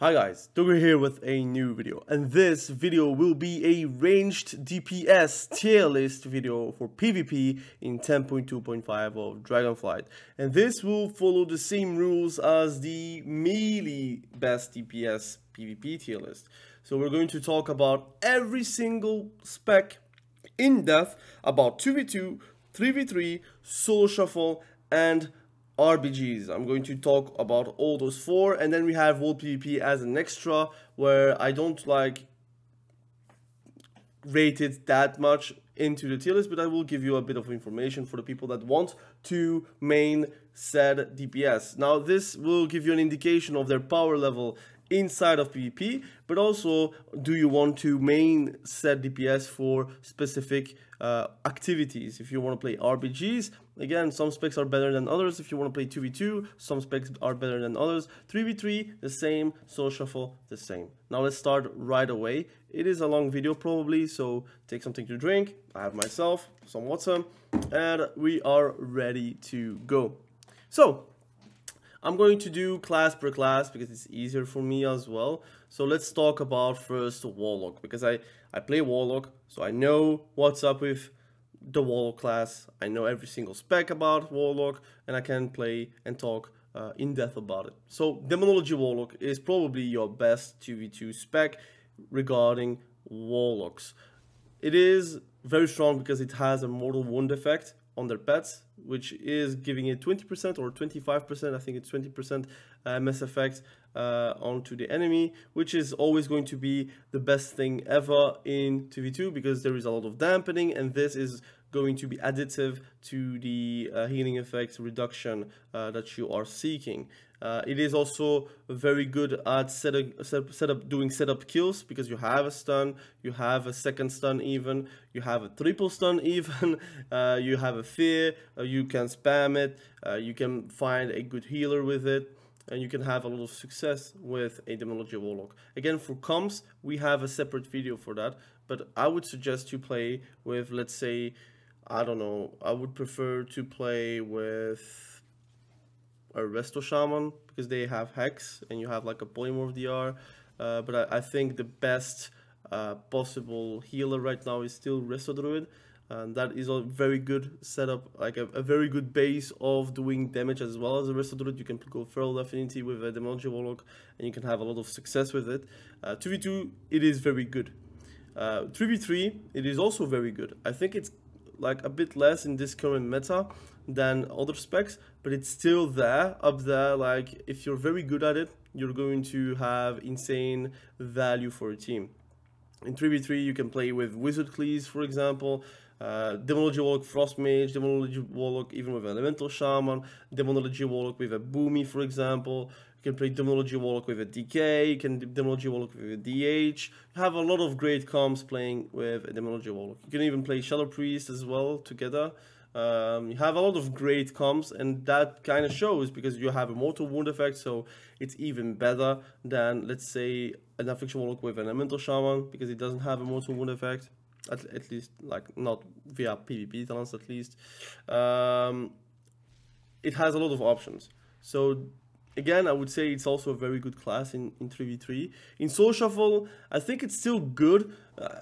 Hi guys, Doger here with a new video, and this video will be a ranged DPS tier list video for PvP in 10.2.5 of Dragonflight, and this will follow the same rules as the melee best DPS PvP tier list. So we're going to talk about every single spec in depth about 2v2, 3v3, solo shuffle, and RBGs. I'm going to talk about all those four, and then we have Wotlk PvP as an extra where I don't rate it that much into the tier list, but I will give you a bit of information for the people that want to main said DPS. Now this will give you an indication of their power level inside of PvP, but also do you want to main set DPS for specific activities. If you want to play RBGs, again, some specs are better than others. If you want to play 2v2, some specs are better than others. 3v3, the same. Solo shuffle, the same. Now let's start right away. It is a long video probably, so take something to drink. I have myself some water, and we are ready to go. So I'm going to do class per class because it's easier for me as well. So let's talk about first Warlock, because I play Warlock, so I know what's up with the Warlock class. I know every single spec about Warlock, and I can play and talk in depth about it. So Demonology Warlock is probably your best 2v2 spec regarding Warlocks. It is very strong because it has a mortal wound effect on their pets, which is giving it 20% or 25%, I think it's 20% MS effect onto the enemy, which is always going to be the best thing ever in 2v2 because there is a lot of dampening, and this is going to be additive to the healing effect reduction that you are seeking. It is also very good at doing setup kills because you have a stun, you have a second stun even, you have a triple stun even, you have a fear, you can spam it, you can find a good healer with it, and you can have a lot of success with a Demonology Warlock. Again, for comps, we have a separate video for that, but I would suggest you play with, let's say, I don't know, I would prefer to play with a resto Shaman because they have Hex and you have like a polymorph DR, but I think the best possible healer right now is still resto druid, and that is a very good setup, like a very good base of doing damage as well as a resto druid. You can go Feral Affinity with a Demonology Warlock and you can have a lot of success with it. 2v2 it is very good. 3v3 it is also very good. I think it's like a bit less in this current meta than other specs, but it's still there, up there. Like if you're very good at it, you're going to have insane value for a team. In 3v3 you can play with Wizard Cleese, for example, Demonology Warlock Frost Mage, Demonology Warlock even with Elemental Shaman, Demonology Warlock with a Boomy, for example. You can play Demonology Warlock with a DK, you can Demonology Warlock with a DH. You have a lot of great comps playing with a Demonology Warlock. You can even play Shadow Priest as well together. You have a lot of great comps, and that kind of shows because you have a mortal wound effect, so it's even better than, let's say, an affliction Warlock with an Elemental Shaman because it doesn't have a mortal wound effect, at least like not via PvP talents at least. It has a lot of options. So again, I would say it's also a very good class in 3v3. In Solo Shuffle, I think it's still good.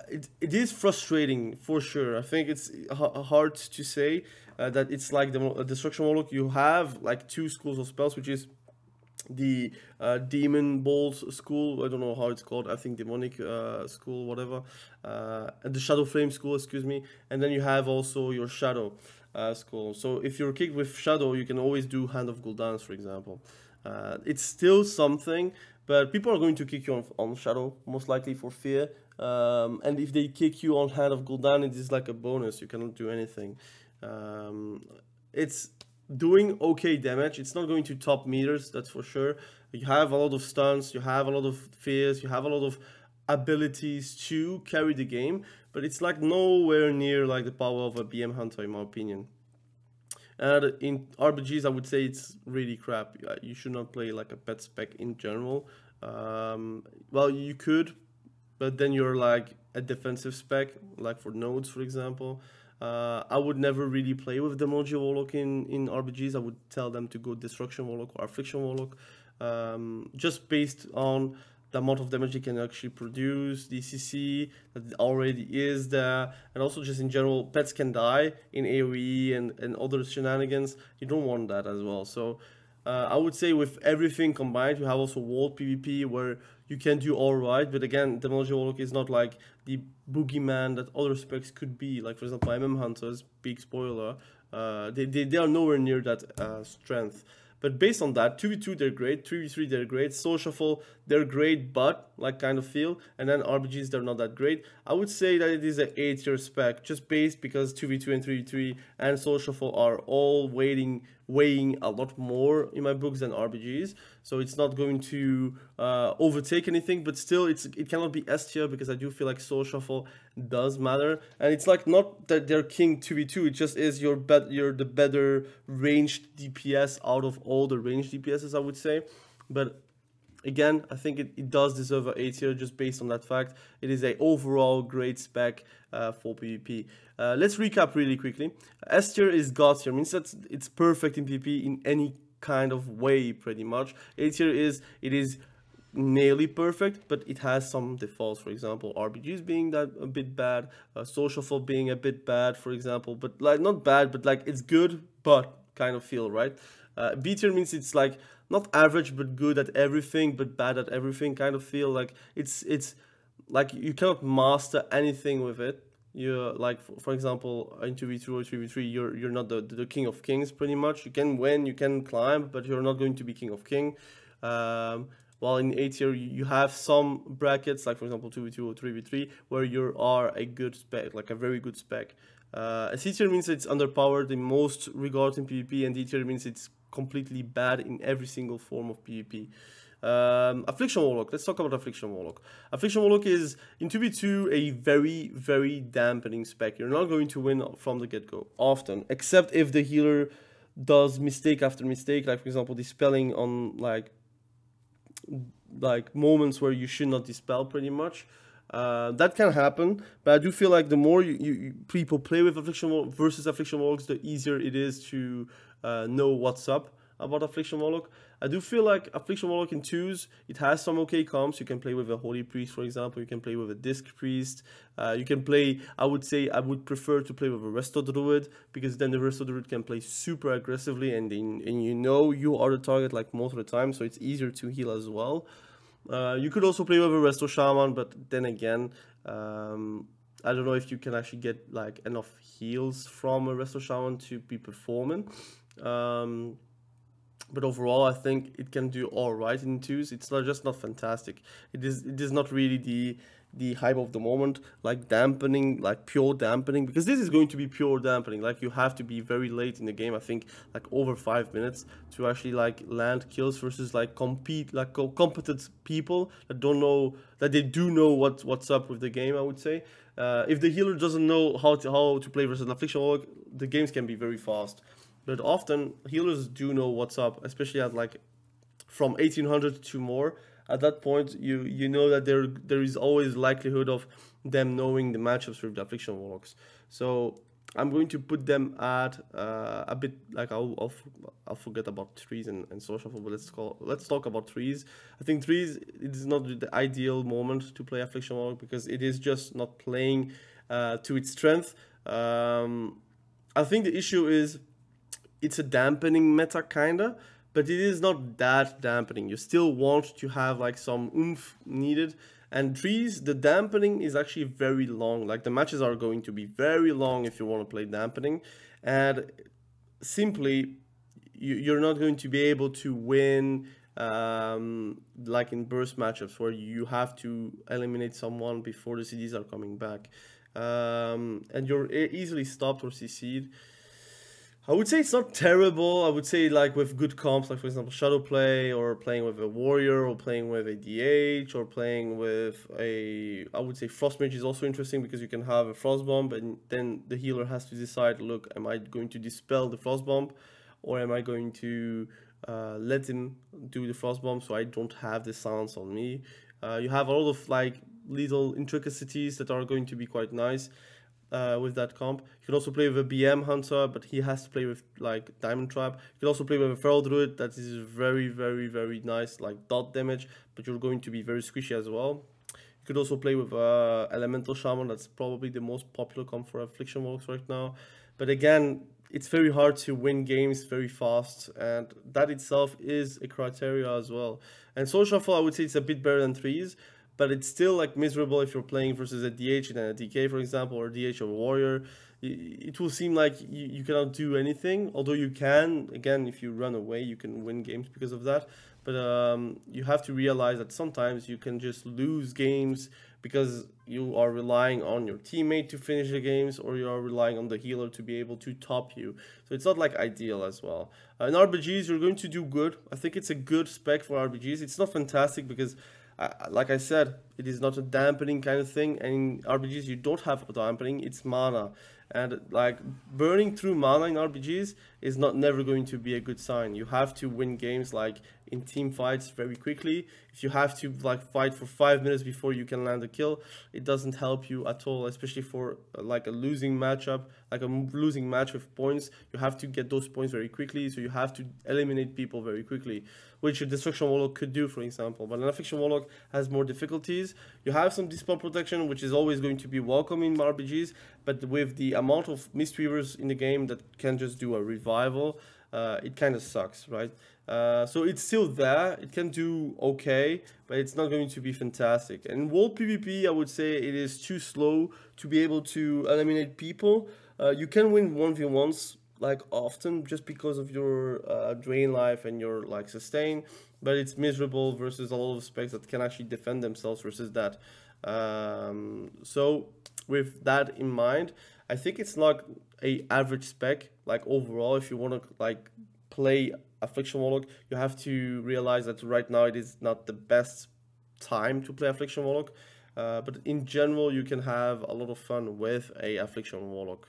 It is frustrating for sure. I think it's hard to say that it's like the Destruction Warlock. You have like two schools of spells, which is the Demon Balls school, I don't know how it's called, I think Demonic school, whatever, and the Shadow Flame school, excuse me, and then you have also your Shadow school. So if you're kicked with Shadow, you can always do Hand of Gul'dan's, for example. It's still something, but people are going to kick you on Shadow, most likely for fear, and if they kick you on Hand of Gul'dan, it is like a bonus, you cannot do anything. It's doing okay damage. It's not going to top meters, that's for sure. You have a lot of stuns, you have a lot of fears, you have a lot of abilities to carry the game, but it's like nowhere near like the power of a BM Hunter in my opinion. And in RBGs, I would say it's really crap. You should not play like a pet spec in general. Well, you could, but then you're like a defensive spec, like for nodes, for example. I would never really play with Demonology Warlock in RBGs. I would tell them to go Destruction Warlock or Affliction Warlock. just based on the amount of damage it can actually produce, the CC that already is there, and also just in general, pets can die in AoE and other shenanigans. You don't want that as well. So I would say with everything combined, you have also Wotlk PvP where you can do alright, but again, Demolition Warlock is not like the boogeyman that other specs could be. Like for example, Hunters, big spoiler, they are nowhere near that strength. But based on that, 2v2 they're great, 3v3 they're great, Soul Shuffle they're great, but like kind of feel, and then RBGs they're not that great. I would say that it is an 8-tier spec, just based because 2v2 and 3v3 and Soul Shuffle are all weighing a lot more in my books than RBGs. So it's not going to overtake anything, but still it cannot be S tier because I do feel like Soul Shuffle does matter. And it's like not that they're king 2v2, it just is you're the better ranged DPS out of all the ranged DPSs, I would say. But again, I think it does deserve an A tier just based on that fact. It is a overall great spec for PvP. Let's recap really quickly. S tier is God tier, means that it's perfect in PvP in any kind of way pretty much. A tier is nearly perfect, but it has some defaults. For example, RBGs being that a bit bad, Soul Shuffle being a bit bad, for example, but like not bad, but like it's good, but kind of feel right. B tier means it's like not average but good at everything, but bad at everything kind of feel. Like it's like you cannot master anything with it. You're like, for example, in 2v2 or 3v3, you're not the king of kings pretty much. You can win, you can climb, but you're not going to be king of king. While in A tier you have some brackets, like for example 2v2 or 3v3, where you are a good spec, like a very good spec. C tier means it's underpowered in most regards in PvP, and D tier means it's completely bad in every single form of PvP. Affliction Warlock. Let's talk about Affliction Warlock. Affliction Warlock is in 2v2 a very, very dampening spec. You're not going to win from the get-go often, except if the healer does mistake after mistake, like for example dispelling on like moments where you should not dispel pretty much. That can happen, but I do feel like the more people play with Affliction versus Affliction Warlocks, the easier it is to know what's up about Affliction Warlock. I do feel like Affliction Warlock in 2s, it has some okay comps. You can play with a Holy Priest, for example. You can play with a Disc Priest. You can play, I would say, I would prefer to play with a Resto Druid, because then the Resto Druid can play super aggressively, and you know you are the target like most of the time, so it's easier to heal as well. You could also play with a Resto Shaman, but then again, I don't know if you can actually get like enough heals from a Resto Shaman to be performing. But overall, I think it can do all right in 2s. It's not fantastic. It is not really the hype of the moment, like dampening, like pure dampening, because this is going to be pure dampening. Like you have to be very late in the game, I think like over 5 minutes to actually like land kills versus like competent people that don't know, that they do know what's up with the game, I would say. If the healer doesn't know how to play versus an Affliction Warlock, the games can be very fast. But often healers do know what's up, especially at like from 1800 to more. At that point, you know that there is always likelihood of them knowing the matchups with the Affliction Warlocks. So I'm going to put them at a bit like I'll forget about 3s and Soul Shuffle, but let's talk about 3s. I think 3s, it is not the ideal moment to play Affliction Warlock because it is just not playing to its strength. I think the issue is it's a dampening meta kinda, but it is not that dampening. You still want to have like some oomph needed. And 3s, the dampening is actually very long. Like the matches are going to be very long if you want to play dampening. And simply, you're not going to be able to win like in burst matchups where you have to eliminate someone before the CDs are coming back. And you're easily stopped or CC'd. I would say it's not terrible. I would say like with good comps, like for example Shadowplay, or playing with a warrior, or playing with a DH, or playing with a, I would say Frost Mage is also interesting because you can have a Frost Bomb and then the healer has to decide, look, am I going to dispel the Frost Bomb, or am I going to let him do the Frost Bomb so I don't have the sounds on me. You have a lot of like little intricacies that are going to be quite nice. with that comp. You can also play with a BM hunter, but he has to play with like diamond trap. You can also play with a feral druid that is very, very, very nice, like dot damage, but you're going to be very squishy as well. You could also play with elemental shaman. That's probably the most popular comp for affliction warlocks right now. But again, it's very hard to win games very fast, and that itself is a criteria as well. And soul shuffle, I would say it's a bit better than threes, but it's still like miserable if you're playing versus a DH and a DK, for example, or DH or a warrior. It will seem like you cannot do anything, although you can. Again, if you run away, you can win games because of that. But you have to realize that sometimes you can just lose games because you are relying on your teammate to finish the games, or you are relying on the healer to be able to top you. So it's not like ideal as well. In RBGs, you're going to do good. I think it's a good spec for RBGs. It's not fantastic because, like I said, it is not a dampening kind of thing. And in RBGs, you don't have a dampening, it's mana. And like burning through mana in RBGs is never going to be a good sign. You have to win games like in team fights very quickly. If you have to like fight for 5 minutes before you can land a kill, it doesn't help you at all, especially for like a losing matchup, like a losing match with points. You have to get those points very quickly, so you have to eliminate people very quickly, which a destruction warlock could do, for example. But an affliction warlock has more difficulties. You have some dispel protection, which is always going to be welcome in RPGs, but with the amount of mistweavers in the game that can just do a revival, it kind of sucks, right? So it's still there, it can do okay, but it's not going to be fantastic. And Wotlk PvP, I would say it is too slow to be able to eliminate people. You can win 1v1s like often just because of your drain life and your like sustain, but it's miserable versus a lot of specs that can actually defend themselves versus that. So with that in mind, I think it's not a average spec. Like overall, if you want to like play Affliction Warlock, you have to realize that right now it is not the best time to play Affliction Warlock, but in general you can have a lot of fun with a Affliction Warlock.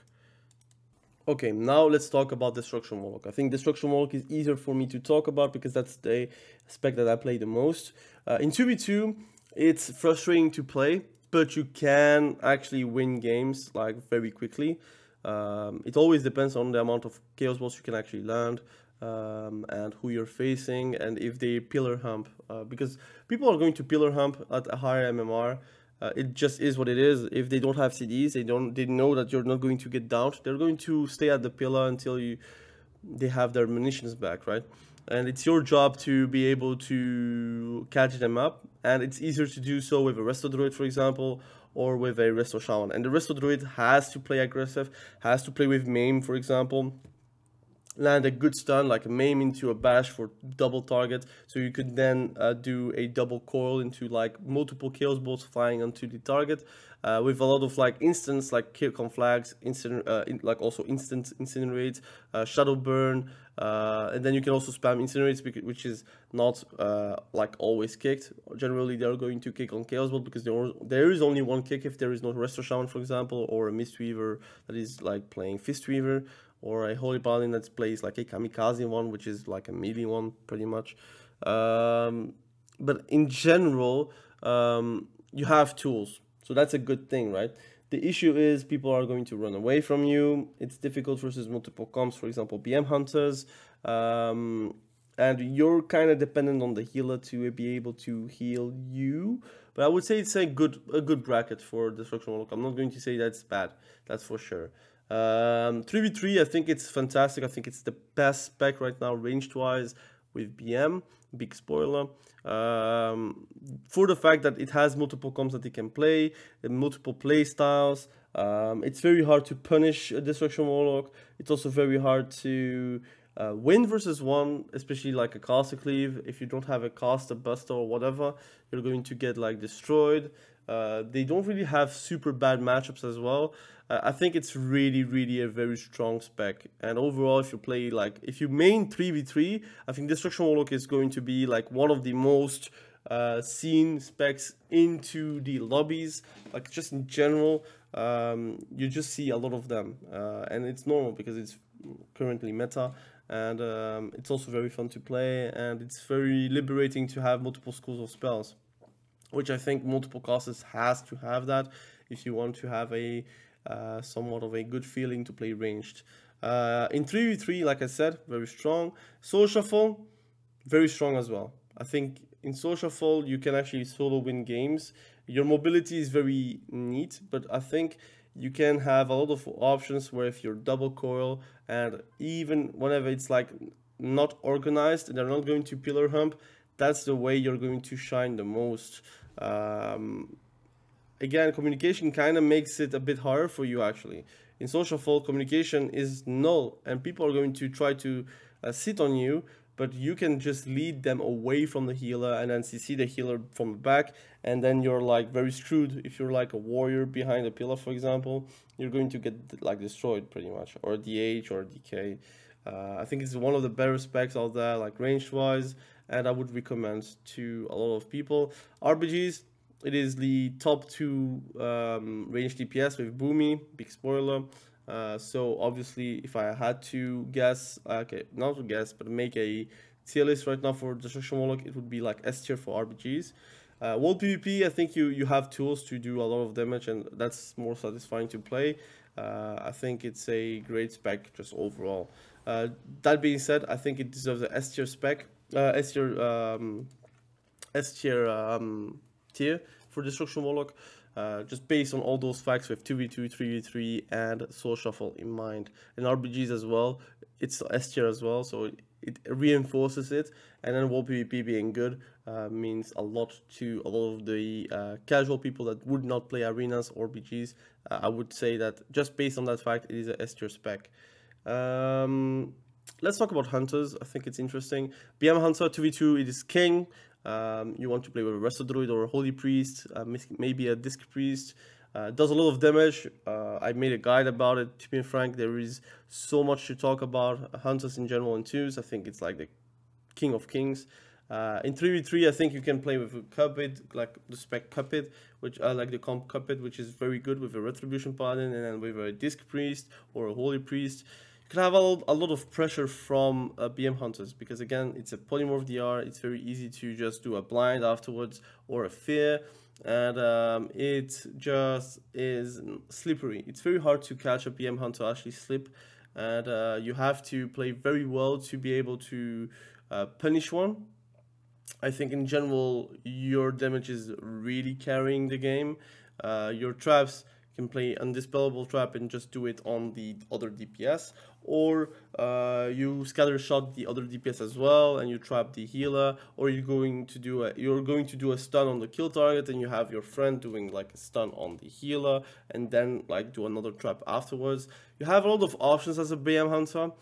Okay, now let's talk about Destruction Warlock. I think Destruction Warlock is easier for me to talk about because that's the spec that I play the most. In 2v2, it's frustrating to play, but you can actually win games like very quickly. It always depends on the amount of chaos balls you can actually land, and who you're facing, and if they pillar hump, because people are going to pillar hump at a higher MMR. It just is what it is. If they don't have CDs, they know that you're not going to get downed. They're going to stay at the pillar until they have their munitions back, right? And it's your job to be able to catch them up, and it's easier to do so with a resto druid, for example, or with a resto shaman. And the resto druid has to play aggressive, has to play with maim, for example, land a good stun like a maim into a bash for double target, so you could then do a double coil into like multiple chaos bolts flying onto the target, with a lot of like instants like kill conflags, like also instant incinerate, shadow burn, and then you can also spam incinerates, which is not like always kicked. Generally they're going to kick on chaos bolt because there is only one kick if there is no resto shaman, for example, or a mistweaver that is like playing fistweaver, or a holy paladin that plays like a kamikaze one, which is like a melee one pretty much. But in general, you have tools, so that's a good thing, right? The issue is people are going to run away from you. It's difficult versus multiple comps, for example, BM hunters, and you're kind of dependent on the healer to be able to heal you. But I would say it's a good bracket for Destruction Warlock. I'm not going to say that's bad, that's for sure. 3v3, I think it's fantastic. I think it's the best spec right now ranged wise with BM, big spoiler, for the fact that it has multiple comps that it can play, and multiple play styles. It's very hard to punish a Destruction Warlock. It's also very hard to win versus one, especially like a caster cleave. If you don't have a caster, buster, or whatever, you're going to get like destroyed. They don't really have super bad matchups as well. I think it's really a very strong spec. And overall, if you play like, if you main 3v3, I think Destruction Warlock is going to be like one of the most seen specs into the lobbies. Like just in general, you just see a lot of them, and it's normal because it's currently meta. And it's also very fun to play, and it's very liberating to have multiple schools of spells, which I think multiple casters has to have that if you want to have a somewhat of a good feeling to play ranged. In 3v3, like I said, very strong. Soul Shuffle, very strong as well. I think in Soul Shuffle you can actually solo win games. Your mobility is very neat, but I think you can have a lot of options where if you're double coil, and even whenever it's like not organized and they're not going to pillar hump, that's the way you're going to shine the most. Again, communication kind of makes it a bit harder for you actually. In Soul Shuffle, communication is null and people are going to try to sit on you, but you can just lead them away from the healer and then CC the healer from the back, and then you're like very screwed. If you're like a warrior behind a pillar, for example, you're going to get like destroyed pretty much, or DH or DK. I think it's one of the better specs out there, like ranged wise, and I would recommend to a lot of people. RBGs, it is the top 2 range DPS with Boomy, big spoiler. So obviously, if I had to guess, okay, not to guess, but make a tier list right now for Destruction Warlock, it would be like S tier for RBGs. World PvP, I think you have tools to do a lot of damage, and that's more satisfying to play. I think it's a great spec just overall. That being said, I think it deserves the S tier spec, S tier tier for Destruction Warlock, just based on all those facts with 2v2, 3v3, and Soul Shuffle in mind, and RBGs as well. It's S tier as well, so it reinforces it. And then World PvP being good means a lot to a lot of the casual people that would not play arenas or RBGs. I would say that just based on that fact, it is a S tier spec. Let's talk about hunters. I think it's interesting. BM Hunter 2v2, it is king. You want to play with a resto druid or a holy priest, maybe a disc priest. Does a lot of damage. I made a guide about it. To be frank, there is so much to talk about hunters in general in 2s. I think it's like the king of kings. In 3v3, I think you can play with a Cupid, like the spec Cupid, which I like the comp Cupid, which is very good with a Retribution Paladin, and then with a disc priest or a holy priest. You can have a lot of pressure from BM hunters, because again, it's a polymorph DR. It's very easy to just do a blind afterwards or a fear, and it just is slippery. It's very hard to catch a BM hunter actually slip, and you have to play very well to be able to punish one. I think in general your damage is really carrying the game. Your traps, you can play Undispellable Trap and just do it on the other DPS, or you scatter shot the other DPS as well and you trap the healer, or you're going to do a stun on the kill target and you have your friend doing like a stun on the healer and then like do another trap afterwards. You have a lot of options as a BM hunter,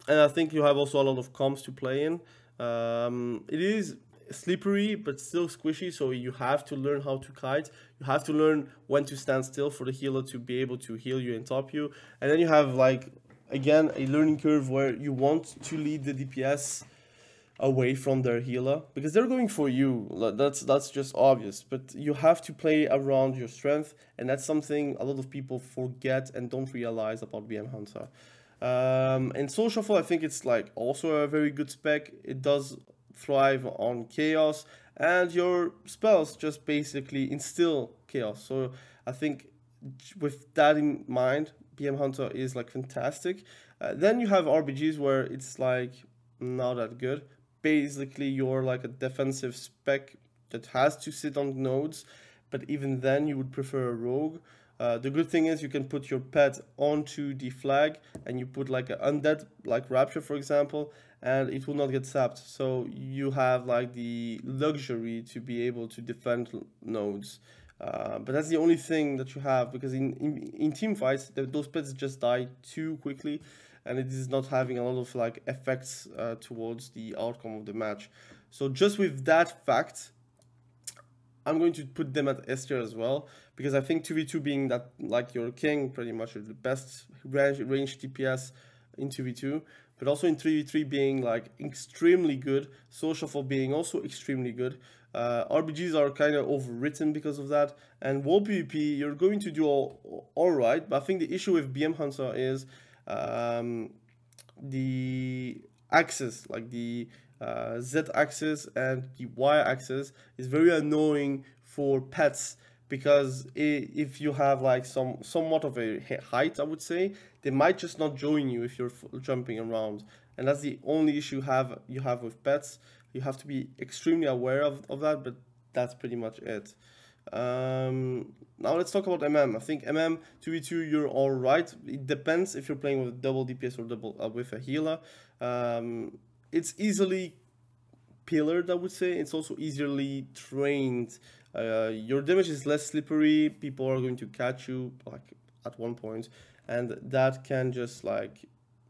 and I think you have also a lot of comps to play in. It is slippery but still squishy, so you have to learn how to kite. You have to learn when to stand still for the healer to be able to heal you and top you, and then you have like again a learning curve where you want to lead the DPS away from their healer because they're going for you. That's just obvious, but you have to play around your strength, and that's something a lot of people forget and don't realize about BM Hunter. And Soul Shuffle, I think it's like also a very good spec. It does thrive on chaos, and your spells just basically instill chaos. So I think with that in mind, BM Hunter is like fantastic. Then you have RBGs where it's like not that good. Basically, you're like a defensive spec that has to sit on nodes, but even then you would prefer a rogue. The good thing is you can put your pet onto the flag and you put like an undead, like Rapture for example, and it will not get sapped. So you have like the luxury to be able to defend nodes. But that's the only thing that you have, because in team fights, those pets just die too quickly, and it is not having a lot of like effects towards the outcome of the match. So just with that fact, I'm going to put them at S tier as well, because I think 2v2 being that like your king, pretty much the best range DPS in 2v2, but also in 3v3 being like extremely good, Soul Shuffle being also extremely good. RBGs are kind of overwritten because of that, and World PvP you're going to do all right, but I think the issue with BM Hunter is the axis, like the Z axis and the Y axis is very annoying for pets, because if you have like somewhat of a height, I would say, they might just not join you if you're jumping around, and that's the only issue you have with pets. You have to be extremely aware of that, but that's pretty much it. Now let's talk about MM. I think MM 2v2 you're all right. It depends if you're playing with double DPS or double with a healer. It's easily pillared, I would say. It's also easily trained. Your damage is less slippery. People are going to catch you like at one point, and that can just like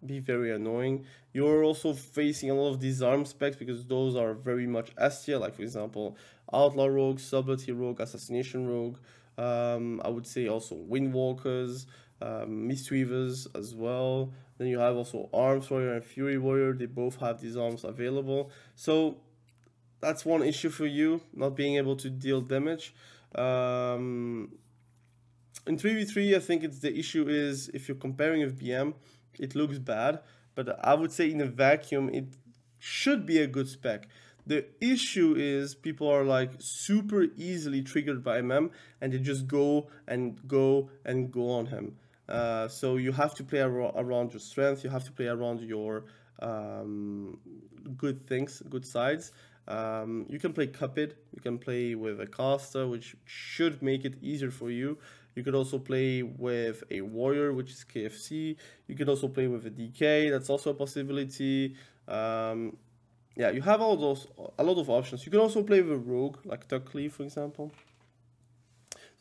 be very annoying. You're also facing a lot of disarm specs because those are very much S tier, like for example outlaw rogue, subtlety rogue, assassination rogue. I would say also windwalkers, mistweavers as well. Then you have also arms warrior and fury warrior. They both have these arms available, so that's one issue for you, not being able to deal damage. In 3v3 I think the issue is if you're comparing with BM, it looks bad, but I would say in a vacuum it should be a good spec. The issue is people are like super easily triggered by MM and they just go and go and go on him. So you have to play around your strength, you have to play around your good things, good sides. You can play Cupid, you can play with a caster, which should make it easier for you. You could also play with a warrior, which is KFC. You could also play with a DK, that's also a possibility. Yeah, you have a lot of options. You can also play with a rogue, like Tucklee, for example.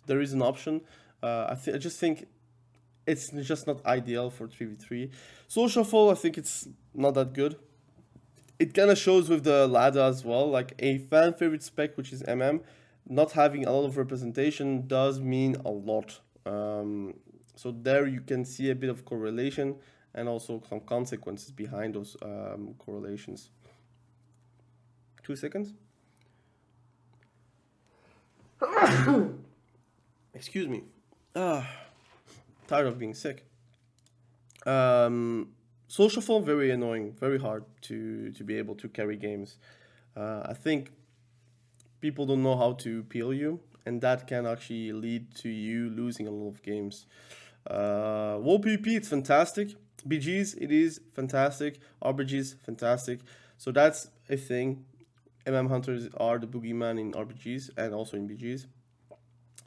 There is an option. I just think it's just not ideal for 3v3. Social Fall, I think it's not that good. It kind of shows with the ladder as well, like a fan favorite spec, which is MM, not having a lot of representation does mean a lot. So there you can see a bit of correlation and also some consequences behind those correlations. 2 seconds. Excuse me. Tired of being sick. Social Fall, very annoying, very hard to be able to carry games. I think people don't know how to peel you, and that can actually lead to you losing a lot of games. WoW PvP, it's fantastic. BGs, it is fantastic. RBGs, fantastic. So that's a thing. MM hunters are the boogeyman in RBGs and also in BGs.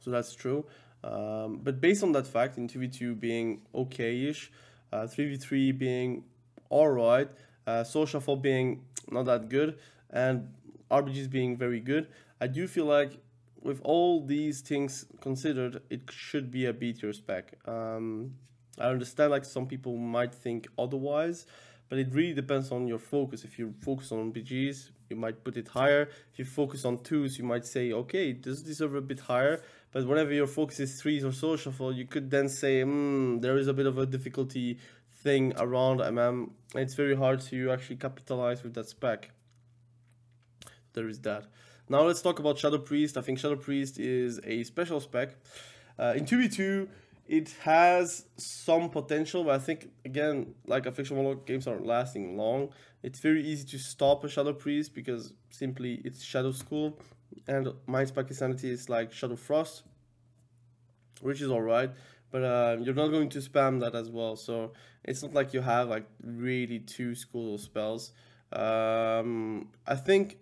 So that's true. But based on that fact, in 2v2 being okay-ish, 3v3 being alright, Social Fall being not that good, and RBGs being very good, I do feel like with all these things considered, it should be a B tier spec. I understand like some people might think otherwise, but it really depends on your focus. If you focus on BGs, you might put it higher. If you focus on 2s, you might say, okay, it does deserve a bit higher. But whenever your focus is 3s or Social Fall, you could then say, there is a bit of a difficulty thing around MM. It's very hard to actually capitalize with that spec. There is that. Now let's talk about Shadow Priest. I think Shadow Priest is a special spec. In 2v2, it has some potential, but I think, again, like affliction warlock games aren't lasting long. It's very easy to stop a Shadow Priest because simply it's Shadow School, and my spec sanity is like Shadow Frost, which is alright, but you're not going to spam that as well, so it's not like you have like really 2 schools of spells. I think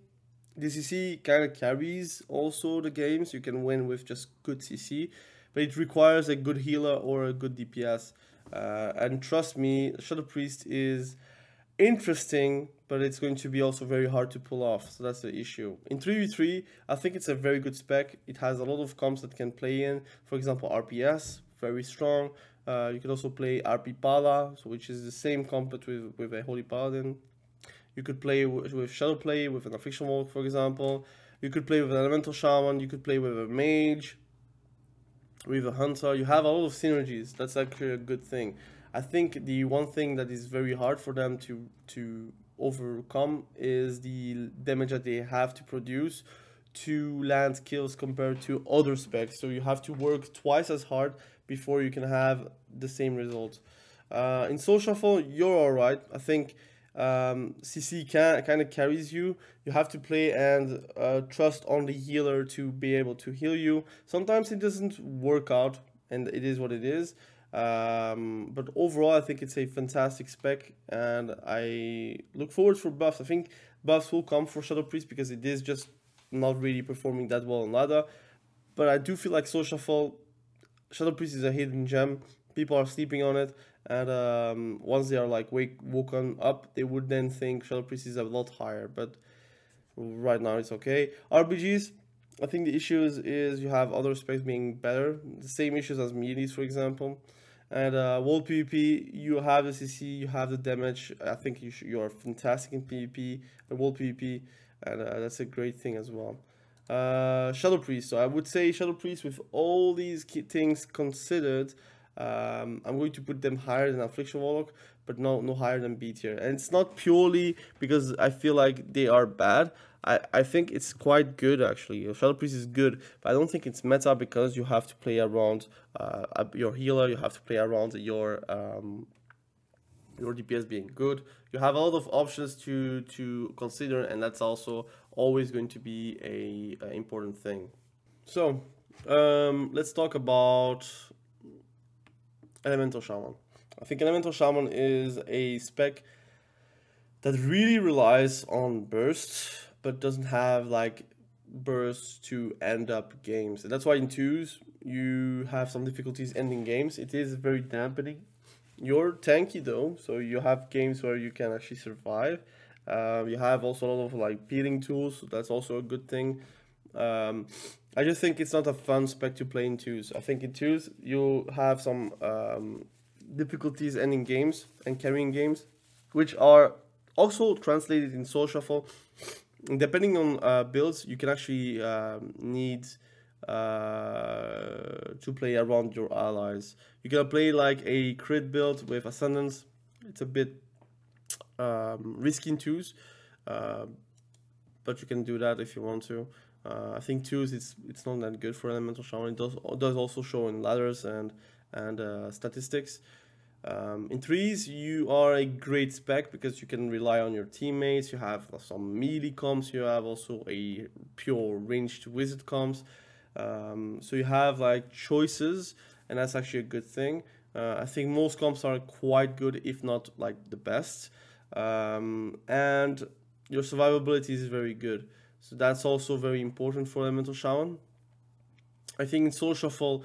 the CC kind of carries also the games. You can win with just good CC, but it requires a good healer or a good DPS. And trust me, Shadow Priest is interesting, but it's going to be also very hard to pull off, so that's the issue. In 3v3, I think it's a very good spec. It has a lot of comps that can play in. For example, RPS, very strong. You can also play RP Pala, so which is the same comp but with a Holy Paladin. You could play with Shadow Play, with an Affliction Warlock, for example. You could play with an Elemental Shaman. You could play with a Mage, with a Hunter. You have a lot of synergies. That's actually a good thing. I think the one thing that is very hard for them to overcome is the damage that they have to produce to land kills compared to other specs. So you have to work twice as hard before you can have the same result. In Social Fall, you're alright. I think CC kind of carries you. You have to play and trust on the healer to be able to heal you. Sometimes it doesn't work out, and it is what it is. But overall, I think it's a fantastic spec, and I look forward for buffs. I think buffs will come for Shadow Priest because it is just not really performing that well on ladder. But I do feel like Soul Shuffle, Shadow Priest is a hidden gem. People are sleeping on it, and once they are like woken up, they would then think Shadow Priest is a lot higher. But right now it's okay. RBGs, I think the issues is you have other specs being better. The same issues as Meaties, for example. And World PvP, you have the CC, you have the damage. I think you are fantastic in PvP and World PvP, and that's a great thing as well. Shadow Priest, so I would say Shadow Priest with all these things considered, I'm going to put them higher than Affliction Warlock, but no higher than B tier. And it's not purely because I feel like they are bad. I think it's quite good actually. Shadow Priest is good, but I don't think it's meta because you have to play around your healer, you have to play around your DPS being good. You have a lot of options to consider, and that's also always going to be a important thing. So let's talk about Elemental Shaman. I think Elemental Shaman is a spec that really relies on bursts, but doesn't have like bursts to end up games. And that's why in twos you have some difficulties ending games. It is very dampening. You're tanky though, so you have games where you can actually survive. You have also a lot of like peeling tools, so that's also a good thing. I just think it's not a fun spec to play in twos. I think in twos you have some difficulties ending games and carrying games, which are also translated in Soul Shuffle. Depending on builds, you can actually need to play around your allies. You can play like a crit build with Ascendance. It's a bit risky in twos, but you can do that if you want to. I think twos it's not that good for Elemental Shaman. It does also show in ladders and statistics. In threes, you are a great spec because you can rely on your teammates. You have some melee comps. You have also a pure ranged wizard comps. So you have like choices, and that's actually a good thing. I think most comps are quite good, if not like the best. And your survivability is very good. So that's also very important for Elemental Shaman. I think in Soul Shuffle,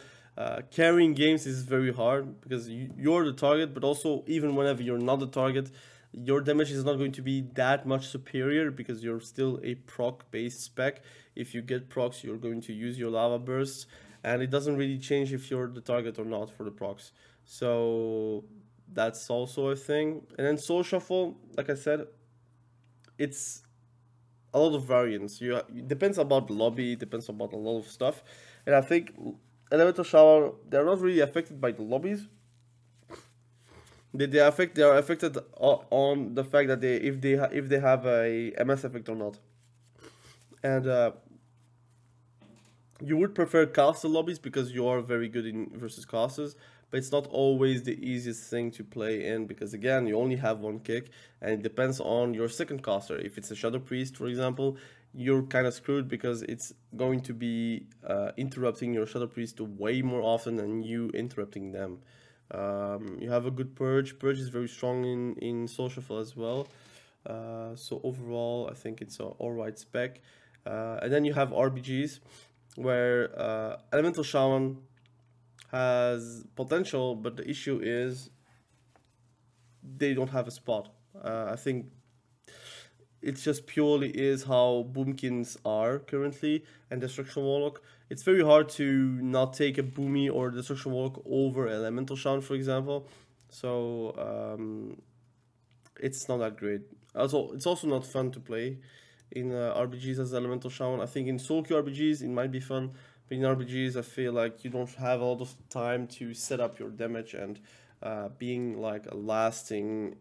carrying games is very hard because you're the target, but also even whenever you're not the target, your damage is not going to be that much superior because you're still a proc based spec. If you get procs, you're going to use your lava bursts, and it doesn't really change if you're the target or not for the procs. So that's also a thing. And then Soul Shuffle, like I said, it's a lot of variance. It depends about the lobby, it depends about a lot of stuff. And I think Elemental Shaman, they're not really affected by the lobbies. They are affected on the fact that if they have a MS effect or not. And you would prefer caster lobbies because you are very good in versus casters, but it's not always the easiest thing to play in because again you only have one kick, and it depends on your second caster. If it's a Shadow Priest, for example, you're kind of screwed because it's going to be interrupting your Shadow Priest way more often than you interrupting them. You have a good Purge. Purge is very strong in Soul Shuffle as well. So overall, I think it's an alright spec. And then you have RBGs, where Elemental Shaman has potential, but the issue is they don't have a spot. I think it's just purely is how Boomkins are currently, and Destruction Warlock. It's very hard to not take a Boomy or Destruction Warlock over Elemental Shaman, for example. So it's not that great. Also, it's also not fun to play in RBGs as Elemental Shaman. I think in solo queue RBGs it might be fun, but in RBGs I feel like you don't have a lot of time to set up your damage and being like a lasting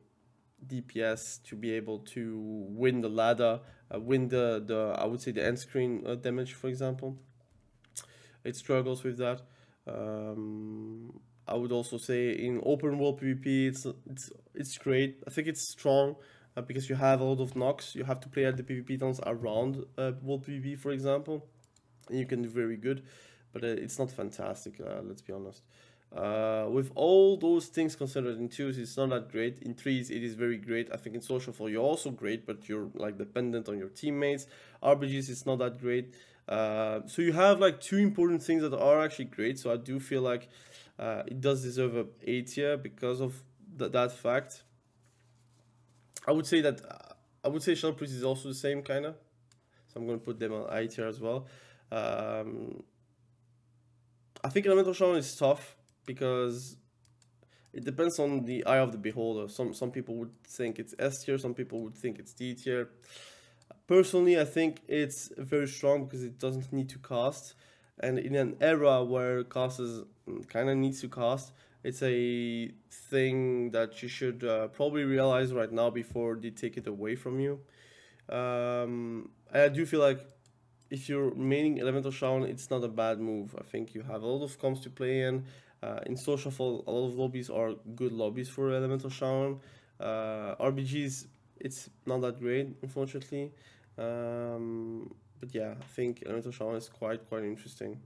DPS to be able to win the ladder, win the I would say the end screen damage, for example. It struggles with that. I would also say in open world PvP it's great. I think it's strong. because you have a lot of knocks. You have to play at the PvP turns around Wotlk PvP, for example, and you can do very good, but it's not fantastic, let's be honest. With all those things considered, in 2s it's not that great. In 3s it is very great. I think in social fall you're also great, but you're like dependent on your teammates. RBGs it's not that great. So you have like 2 important things that are actually great. So I do feel like it does deserve a A tier because of that fact. I would say Shadow Priest is also the same kind of. So I'm going to put them on I tier as well. I think Elemental Shaman is tough because it depends on the eye of the beholder. Some people would think it's S tier, some people would think it's D tier. Personally, I think it's very strong because it doesn't need to cast, and in an era where casters kind of needs to cast, it's a thing that you should probably realize right now before they take it away from you. And I do feel like if you're maining Elemental Shaman, it's not a bad move. I think you have a lot of comps to play in. In social fall, a lot of lobbies are good lobbies for Elemental Shaman. RBGs, it's not that great, unfortunately. But yeah, I think Elemental Shaman is quite interesting.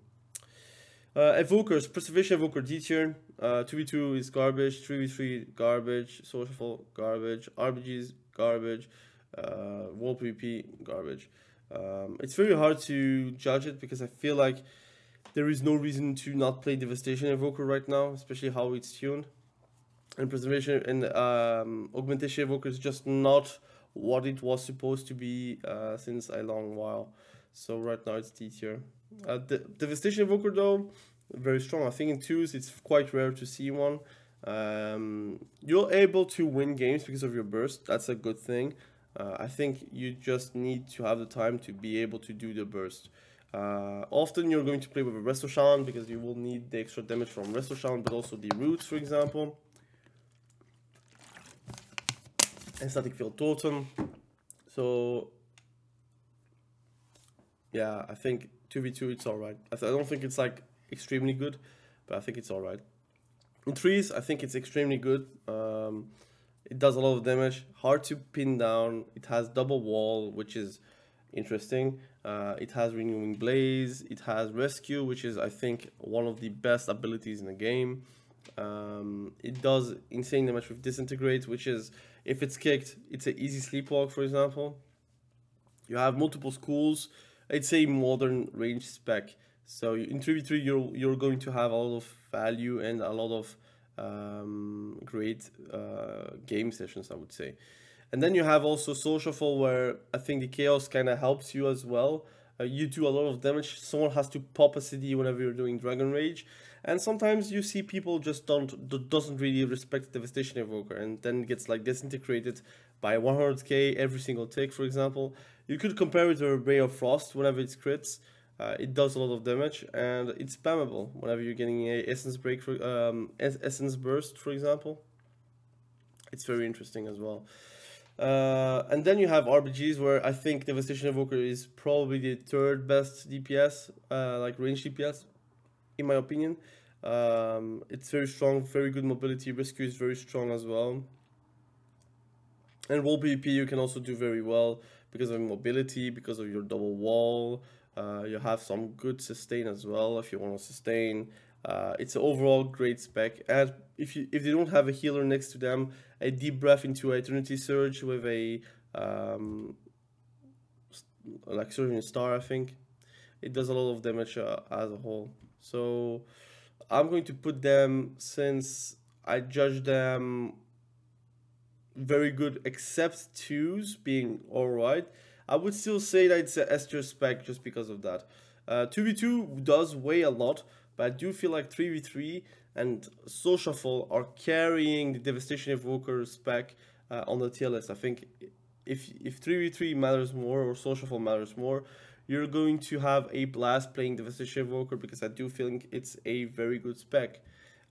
Evokers, Preservation Evoker D tier. 2v2 is garbage, 3v3 garbage, social fall garbage, RBGs garbage, Wotlk PvP garbage. It's very hard to judge it because I feel like there is no reason to not play Devastation Evoker right now, especially how it's tuned. And Preservation and Augmentation Evoker is just not what it was supposed to be since a long while. So right now it's D tier. The Devastation Evoker though, very strong. I think in 2s it's quite rare to see one. You're able to win games because of your burst. That's a good thing. I think you just need to have the time to be able to do the burst. Often you're going to play with a Resto Shaman because you will need the extra damage from Resto Shaman, but also the roots, for example. And Static Field Totem. So yeah, I think 2v2 it's alright. I don't think it's like extremely good, but I think it's alright. In 3s, I think it's extremely good. It does a lot of damage, hard to pin down. It has double wall, which is interesting. It has Renewing Blaze. It has Rescue, which is, I think, one of the best abilities in the game. It does insane damage with Disintegrate, which is, if it's kicked, it's an easy sleepwalk, for example. You have multiple schools. It's a modern range spec. So in 3v3, you're going to have a lot of value and a lot of great game sessions, I would say. And then you have also Social Fall, where I think the Chaos kind of helps you as well. You do a lot of damage. Someone has to pop a CD whenever you're doing Dragon Rage, and sometimes you see people just doesn't really respect Devastation Evoker, and then gets like disintegrated by 100k every single tick, for example. You could compare it to a Ray of Frost. Whenever it crits, it does a lot of damage, and it's spammable whenever you're getting a Essence Break, Essence Burst, for example. It's very interesting as well. And then you have RBGs, where I think Devastation Evoker is probably the 3rd best DPS, like range DPS, in my opinion. It's very strong, very good mobility. Rescue is very strong as well. And Wotlk PvP you can also do very well because of mobility, because of your double wall. You have some good sustain as well if you want to sustain. It's an overall great spec, and if they don't have a healer next to them, a deep breath into Eternity Surge with a like Surging Star, I think it does a lot of damage as a whole. So I'm going to put them, since I judge them very good except 2s being alright, I would still say that it's an S tier spec just because of that. 2v2 does weigh a lot, but I do feel like 3v3 and Social Fall are carrying the Devastation Evoker spec on the tier list. I think if 3v3 matters more or Social Fall matters more, you're going to have a blast playing Devastation Evoker, because I do think it's a very good spec.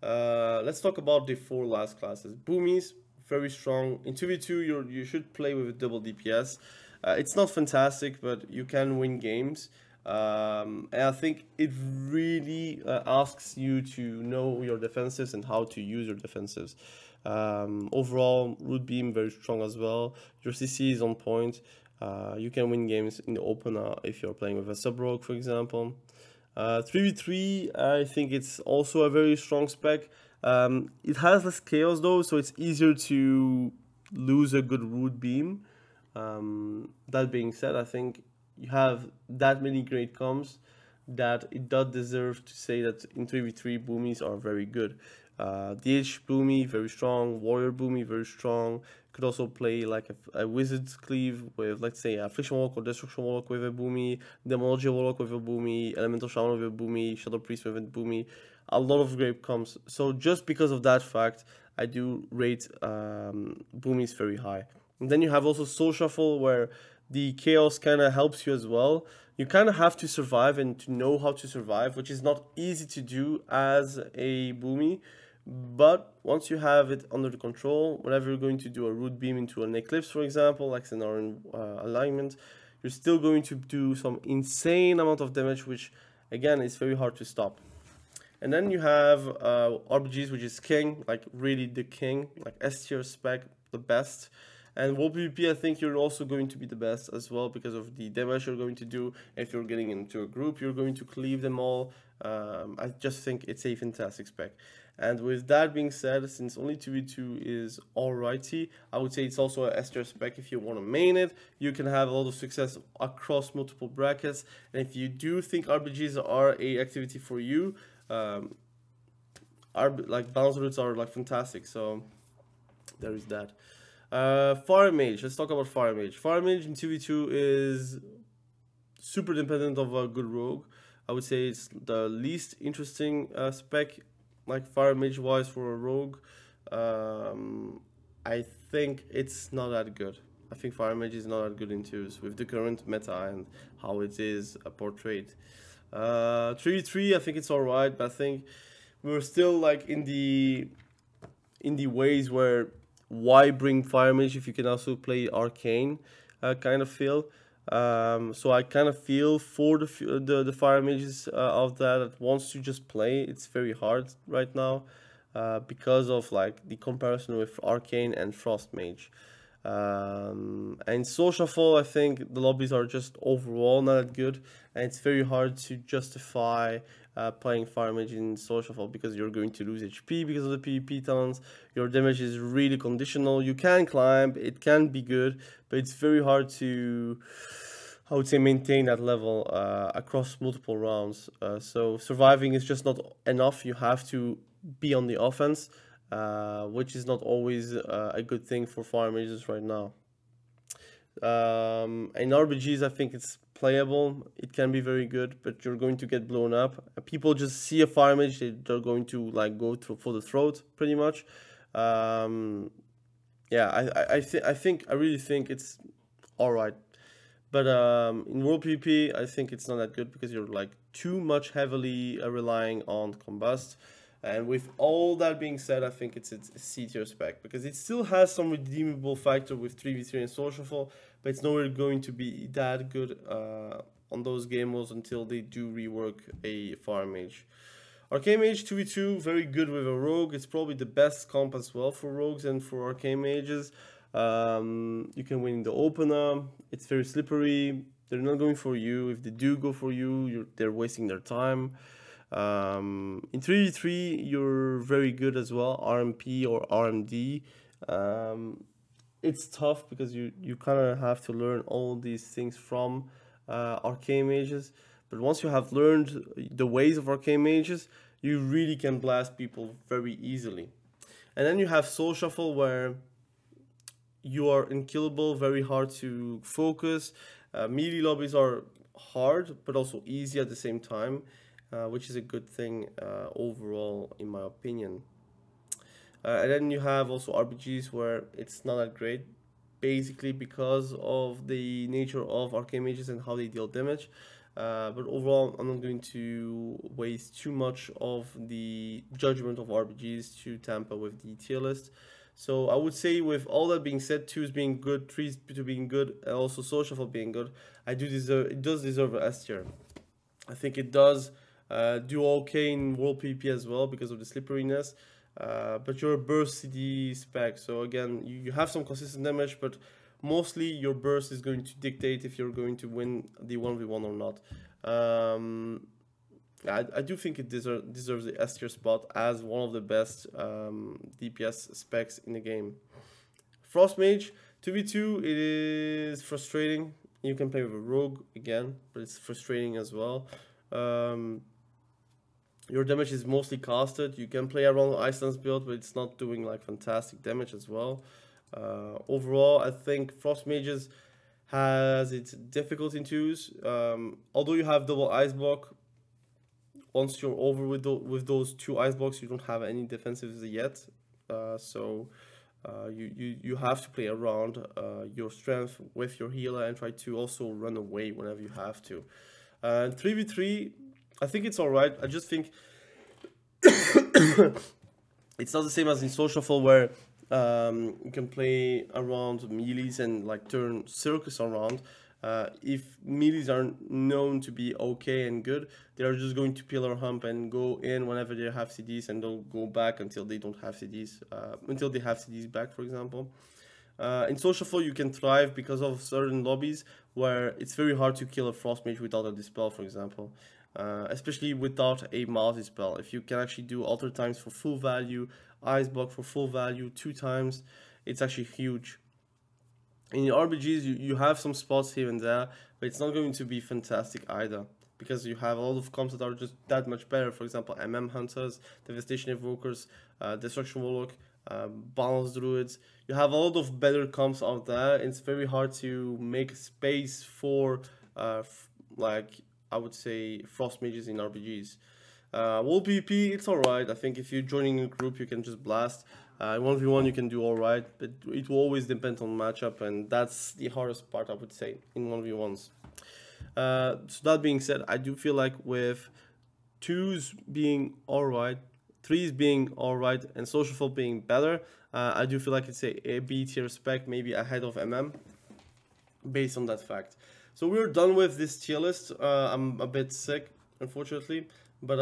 Let's talk about the 4 last classes. Boomies, very strong. In 2v2 you should play with double DPS. It's not fantastic, but you can win games. And I think it really asks you to know your defensives and how to use your defensives. Overall, root beam very strong as well. Your CC is on point. You can win games in the open if you're playing with a sub rogue, for example. 3v3, I think it's also a very strong spec. It has less chaos though, so it's easier to lose a good root beam. That being said, I think you have that many great comps that it does deserve to say that in 3v3 boomies are very good. DH boomy, very strong. Warrior boomy, very strong. Could also play like a wizard's cleave with, let's say, affliction warlock or destruction warlock with a boomy, demonology warlock with a boomy, elemental shaman with a boomy, shadow priest with a boomy. A lot of great comps. So just because of that fact, I do rate boomies very high. And then you have also Soul Shuffle, where the chaos kind of helps you as well. You kind of have to survive and to know how to survive, which is not easy to do as a boomy. But once you have it under the control, whenever you're going to do a root beam into an eclipse, for example, like an alignment, you're still going to do some insane amount of damage, which again is very hard to stop. And then you have RBGs, which is king, like really the king, like S tier spec, the best. And Wotlk PvP, I think you're also going to be the best as well because of the damage you're going to do. If you're getting into a group, you're going to cleave them all. I just think it's a fantastic spec. And with that being said, since only 2v2 is alrighty, I would say it's also a S tier spec if you want to main it. You can have a lot of success across multiple brackets. And if you do think RBGs are a activity for you, like balance routes are like fantastic. So there is that. Fire Mage, let's talk about Fire Mage. Fire Mage in 2v2 is super dependent of a good rogue. I would say it's the least interesting spec, like Fire Mage wise for a rogue. I think it's not that good. I think Fire Mage is not that good in 2s with the current meta and how it is portrayed. 3v3, I think it's alright, but I think we're still like in the ways where why bring Fire Mage if you can also play arcane kind of feel. So I kind of feel for the Fire Mages of that wants to just play. It's very hard right now because of like the comparison with arcane and frost mage. And Soul Shuffle, I think the lobbies are just overall not that good, and it's very hard to justify playing Fire Mage in Soul Shuffle because you're going to lose HP because of the PvP talents. Your damage is really conditional. You can climb, it can be good, but it's very hard to, I would say, maintain that level across multiple rounds. So surviving is just not enough. You have to be on the offense, which is not always a good thing for Fire Mages right now. In RBGs, I think it's playable. It can be very good, but you're going to get blown up. People just see a Fire Mage, they're going to like go for the throat pretty much. Yeah, I really think it's all right. But in World PvP, I think it's not that good because you're like too much heavily relying on combust. And with all that being said, I think it's a C tier spec because it still has some redeemable factor with 3v3 and Soul Shuffle, but it's nowhere going to be that good on those game modes until they do rework a Fire Mage. Arcane Mage 2v2, very good with a rogue. It's probably the best comp as well for rogues and for Arcane Mages. You can win in the opener. It's very slippery. They're not going for you. If they do go for you, they're wasting their time. In 3v3, you're very good as well, RMP or RMD. It's tough because you kind of have to learn all these things from Arcane Mages. But once you have learned the ways of Arcane Mages, you really can blast people very easily. And then you have Soul Shuffle, where you are unkillable, very hard to focus. Melee lobbies are hard, but also easy at the same time. Which is a good thing overall, in my opinion. And then you have also RBGs where it's not that great, basically because of the nature of Arcane Mages and how they deal damage. But overall, I'm not going to waste too much of the judgment of RBGs to tamper with the tier list. So I would say, with all that being said, 2s being good, 3s being good, and also Soul Shuffle being good, it does deserve a S tier. I think it does do okay in World PvP as well because of the slipperiness. but you're a burst CD spec, so again, you have some consistent damage, but mostly your burst is going to dictate if you're going to win the 1v1 or not. I do think it deserves the S tier spot as one of the best DPS specs in the game. Frost Mage 2v2, it is frustrating. You can play with a rogue again, but it's frustrating as well. Your damage is mostly casted. You can play around Iceland's build, but it's not doing like fantastic damage as well. Overall, I think Frost Mages has its difficulty to use. Although you have double ice block, once you're over with those 2 ice blocks, you don't have any defensives yet. So you have to play around your strength with your healer and try to also run away whenever you have to. 3v3, I think it's alright. I just think it's not the same as in Social where you can play around melees and like turn circus around. If melees are known to be okay and good, they are just going to pillar hump and go in whenever they have CDs and don't go back until they don't have CDs, until they have CDs back, for example. In Social you can thrive because of certain lobbies where it's very hard to kill a Frost Mage without a dispel, for example. Especially without a multi-spell. If you can actually do alter times for full value, ice block for full value 2 times, it's actually huge. In the RBGs, you have some spots here and there, but it's not going to be fantastic either, because you have a lot of comps that are just that much better. For example, Hunters, Devastation Evokers, Destruction Warlock, Balanced Druids. You have a lot of better comps out there. It's very hard to make space for like, I would say, Frost Mages in RPGs. Wotlk PvP, it's alright. I think if you're joining a group, you can just blast. 1v1 you can do alright, but it will always depend on matchup, and that's the hardest part, I would say, in 1v1s. So that being said, I do feel like with 2s being alright, 3s being alright, and Social being better, I do feel like it's a B tier spec, maybe ahead of based on that fact. So we're done with this tier list. I'm a bit sick, unfortunately, but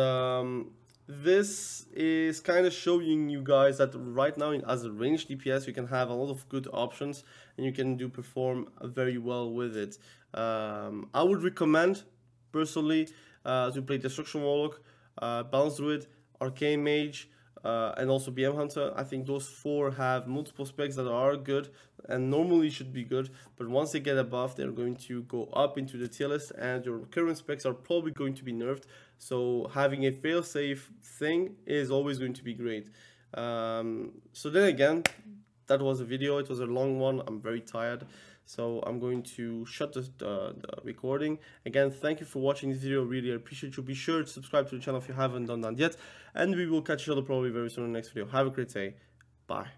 this is kind of showing you guys that right now, as a ranged DPS, you can have a lot of good options and you can perform very well with it. I would recommend personally to play Destruction Warlock, Balanced Druid, Arcane Mage, and also BM Hunter. I think those 4 have multiple specs that are good and normally should be good, but once they get above, they're going to go up into the tier list, and your current specs are probably going to be nerfed. So having a fail-safe thing is always going to be great. So then again, that was a video. It was a long one. I'm very tired, so I'm going to shut the recording. Again, thank you for watching this video. Really appreciate you. Be sure to subscribe to the channel if you haven't done that yet, and we will catch each other probably very soon in the next video. Have a great day. Bye.